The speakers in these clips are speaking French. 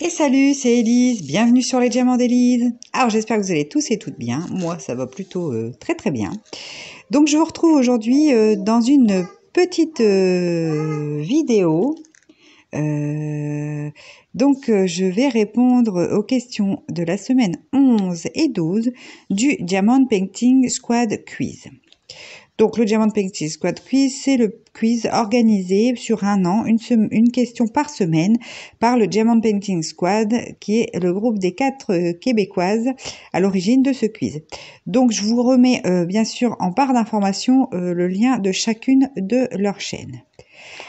Et salut, c'est Élise, bienvenue sur les Diamants d'Élise. Alors j'espère que vous allez tous et toutes bien, moi ça va plutôt très très bien. Donc je vous retrouve aujourd'hui dans une petite vidéo. Je vais répondre aux questions de la semaine 11 et 12 du Diamond Painting Squad Quiz. Donc, le Diamond Painting Squad Quiz, c'est le quiz organisé sur un an, une question par semaine, par le Diamond Painting Squad, qui est le groupe des 4 Québécoises à l'origine de ce quiz. Donc, je vous remets bien sûr en barre d'information le lien de chacune de leurs chaînes.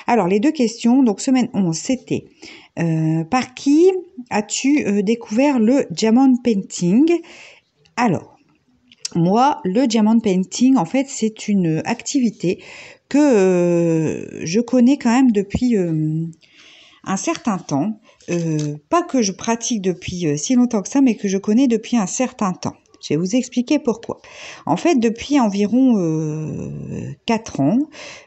Alors, les 2 questions, donc semaine 11, c'était par qui as-tu découvert le Diamond Painting? Alors, moi, le Diamond Painting, en fait, c'est une activité que je connais quand même depuis un certain temps. Pas que je pratique depuis si longtemps que ça, mais que je connais depuis un certain temps. Je vais vous expliquer pourquoi. En fait, depuis environ 4 ans,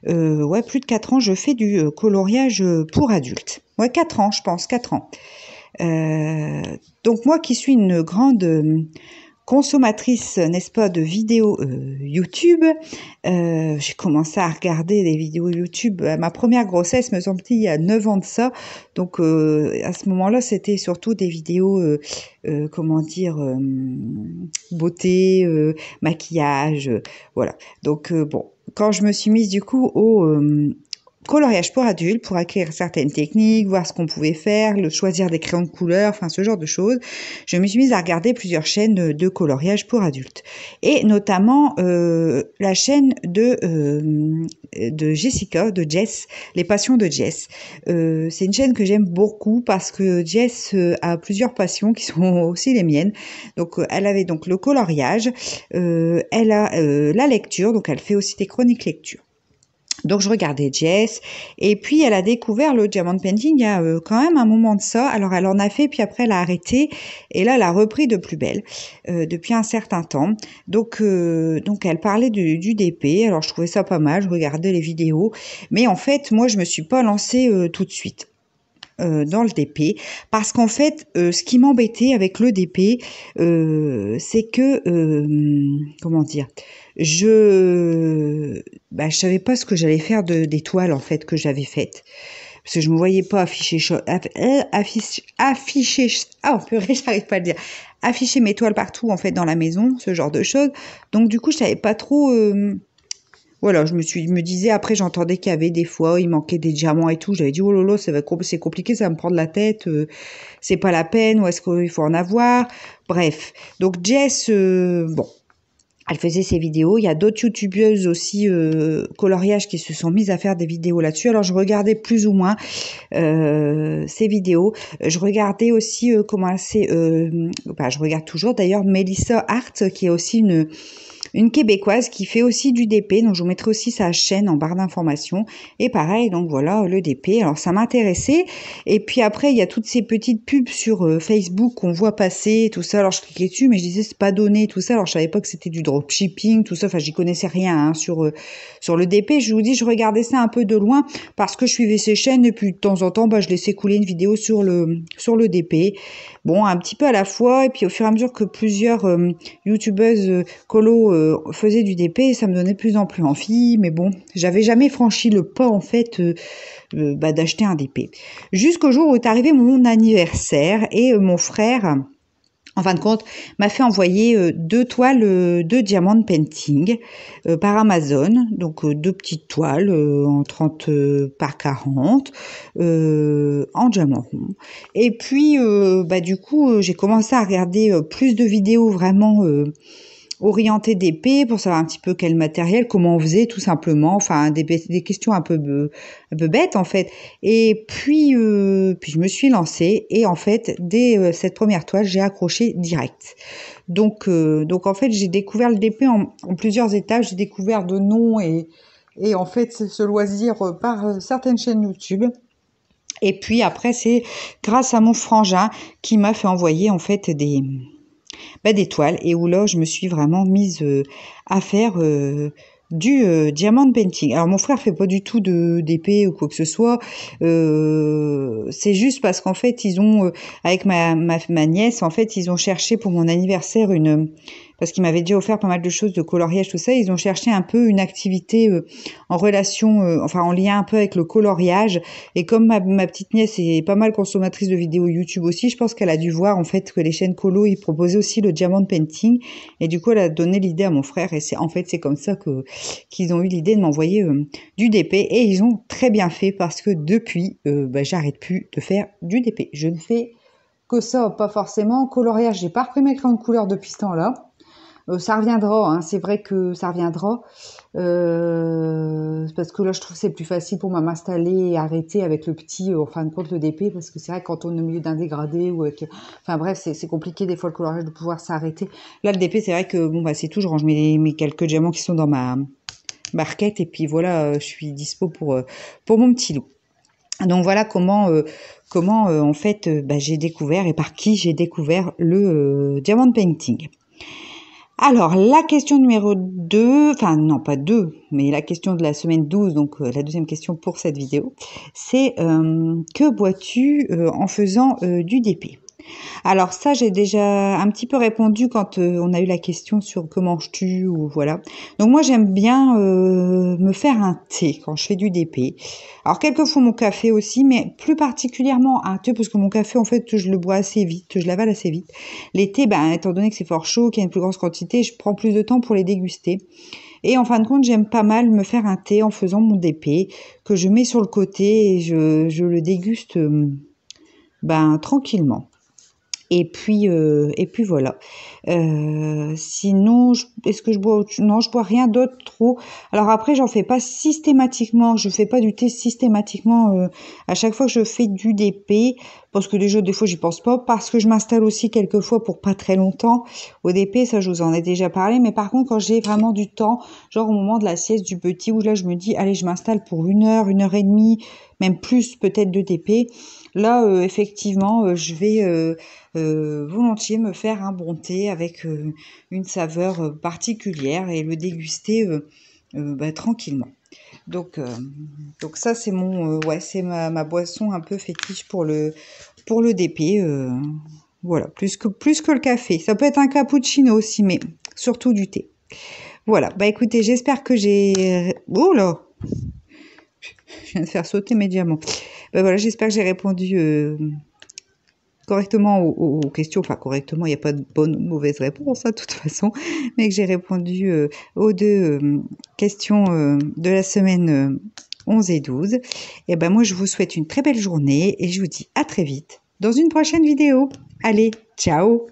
plus de 4 ans, je fais du coloriage pour adultes. 4 ans, je pense, 4 ans. Donc moi qui suis une grande consommatrice, n'est-ce pas, de vidéos YouTube. J'ai commencé à regarder des vidéos YouTube. Ma première grossesse, me semble-t-il, il y a 9 ans de ça. Donc, à ce moment-là, c'était surtout des vidéos, beauté, maquillage, voilà. Donc, quand je me suis mise, du coup, au coloriage pour adultes, pour acquérir certaines techniques, voir ce qu'on pouvait faire, choisir des crayons de couleur, enfin ce genre de choses. Je me suis mise à regarder plusieurs chaînes de coloriage pour adultes. Et notamment la chaîne de Jessica, de Jess, Les Passions de Jess. C'est une chaîne que j'aime beaucoup parce que Jess a plusieurs passions qui sont aussi les miennes. Donc elle avait donc le coloriage, elle a la lecture, donc elle fait aussi des chroniques lecture. Donc je regardais Jess et puis elle a découvert le Diamond Painting il y a quand même un moment de ça. Alors elle en a fait puis après elle a arrêté et là elle a repris de plus belle depuis un certain temps. Donc elle parlait du DP. Alors je trouvais ça pas mal, je regardais les vidéos, mais en fait moi je me suis pas lancée tout de suite dans le DP parce qu'en fait ce qui m'embêtait avec le DP c'est que je savais pas ce que j'allais faire des toiles en fait que j'avais faites parce que je me voyais pas afficher j'arrive pas à le dire, afficher mes toiles partout en fait dans la maison, ce genre de choses. Donc du coup je savais pas trop voilà, je me disais, après j'entendais qu'il y avait des fois, il manquait des diamants et tout. J'avais dit, oh lolo, c'est compliqué, ça va me prendre la tête, c'est pas la peine, ou est-ce qu'il faut en avoir? Bref. Donc Jess, elle faisait ses vidéos. Il y a d'autres youtubeuses aussi, coloriage, qui se sont mises à faire des vidéos là-dessus. Alors je regardais plus ou moins ces vidéos. Je regardais aussi je regarde toujours d'ailleurs Melissa Hart, qui est aussi une Québécoise qui fait aussi du DP, donc je vous mettrai aussi sa chaîne en barre d'informations. Et pareil, donc voilà, le DP. Alors ça m'intéressait. Et puis après, il y a toutes ces petites pubs sur Facebook qu'on voit passer, tout ça. Alors je cliquais dessus, mais je disais c'est pas donné, tout ça. Alors je savais pas que c'était du dropshipping, tout ça. Enfin, j'y connaissais rien sur le DP. Je vous dis, je regardais ça un peu de loin parce que je suivais ces chaînes et puis de temps en temps, je laissais couler une vidéo sur le DP. Bon, un petit peu à la fois. Et puis au fur et à mesure que plusieurs youtubeuses colo faisait du DP, ça me donnait de plus en plus envie, mais bon, j'avais jamais franchi le pas en fait d'acheter un DP. Jusqu'au jour où est arrivé mon anniversaire et mon frère, en fin de compte, m'a fait envoyer 2 toiles de Diamond Painting par Amazon, donc 2 petites toiles en 30 par 40 en diamant rond. Et puis du coup, j'ai commencé à regarder plus de vidéos vraiment orienté DP pour savoir un petit peu quel matériel, comment on faisait tout simplement, enfin des questions un peu bêtes en fait. Et puis je me suis lancée et en fait dès cette première toile j'ai accroché direct. Donc en fait j'ai découvert le DP en plusieurs étapes, j'ai découvert de noms et en fait ce loisir par certaines chaînes YouTube. Et puis après c'est grâce à mon frangin qui m'a fait envoyer en fait des toiles et où là je me suis vraiment mise à faire du diamant painting. Alors mon frère fait pas du tout d'épée ou quoi que ce soit. C'est juste parce qu'en fait ils ont avec ma nièce, en fait ils ont cherché pour mon anniversaire parce qu'ils m'avaient déjà offert pas mal de choses de coloriage, tout ça. Ils ont cherché un peu une activité en relation, enfin en lien un peu avec le coloriage. Et comme ma petite nièce est pas mal consommatrice de vidéos YouTube aussi, je pense qu'elle a dû voir en fait que les chaînes colo ils proposaient aussi le diamond painting. Et du coup elle a donné l'idée à mon frère et c'est comme ça qu'ils ont eu l'idée de m'envoyer du DP et ils ont très bien fait parce que depuis j'arrête plus de faire du DP. Je ne fais que ça, pas forcément coloriage. J'ai pas repris mes crayons de couleur depuis ce temps-là. Ça reviendra, hein, c'est vrai que ça reviendra. Parce que là, je trouve que c'est plus facile pour moi m'installer et arrêter avec le petit, en fin de compte, le DP, parce que c'est vrai que quand on est au milieu d'un dégradé ou avec... Enfin bref, c'est compliqué des fois le coloriage de pouvoir s'arrêter. Là, le DP, c'est vrai que, bon, bah c'est tout, je range mes quelques diamants qui sont dans ma barquette, et puis voilà, je suis dispo pour mon petit loup. Donc voilà comment en fait j'ai découvert et par qui j'ai découvert le diamond painting. Alors, la question numéro 2, enfin non pas 2, mais la question de la semaine 12, donc la deuxième question pour cette vidéo, c'est que bois-tu en faisant du DP? Alors ça, j'ai déjà un petit peu répondu quand on a eu la question sur comment je tue ou voilà. Donc moi, j'aime bien me faire un thé quand je fais du DP. Alors quelquefois mon café aussi, mais plus particulièrement un thé parce que mon café, en fait, je le bois assez vite, je l'avale assez vite. Les thés, étant donné que c'est fort chaud, qu'il y a une plus grosse quantité, je prends plus de temps pour les déguster. Et en fin de compte, j'aime pas mal me faire un thé en faisant mon DP que je mets sur le côté et je le déguste tranquillement. Et puis voilà. Sinon, est-ce que je bois autre chose? Non, je bois rien d'autre trop. Alors après, j'en fais pas systématiquement. Je fais pas du thé systématiquement à chaque fois que je fais du DP. Parce que déjà, des fois, j'y pense pas. Parce que je m'installe aussi quelquefois pour pas très longtemps. Au DP, ça, je vous en ai déjà parlé. Mais par contre, quand j'ai vraiment du temps, genre au moment de la sieste du petit, où là, je me dis, allez, je m'installe pour 1 heure, 1 heure et demie, même plus peut-être de DP. Là, effectivement, je vais volontiers me faire un bon thé avec une saveur particulière et le déguster tranquillement. Donc ça c'est c'est ma boisson un peu fétiche pour le DP. Voilà, plus que le café. Ça peut être un cappuccino aussi, mais surtout du thé. Voilà, écoutez, j'espère que j'ai... Oh là, je viens de faire sauter mes diamants. Voilà, j'espère que j'ai répondu correctement aux questions. Enfin, correctement, il n'y a pas de bonne ou de mauvaise réponse, de toute façon. Mais que j'ai répondu aux deux questions de la semaine 11 et 12. Et moi, je vous souhaite une très belle journée et je vous dis à très vite dans une prochaine vidéo. Allez, ciao!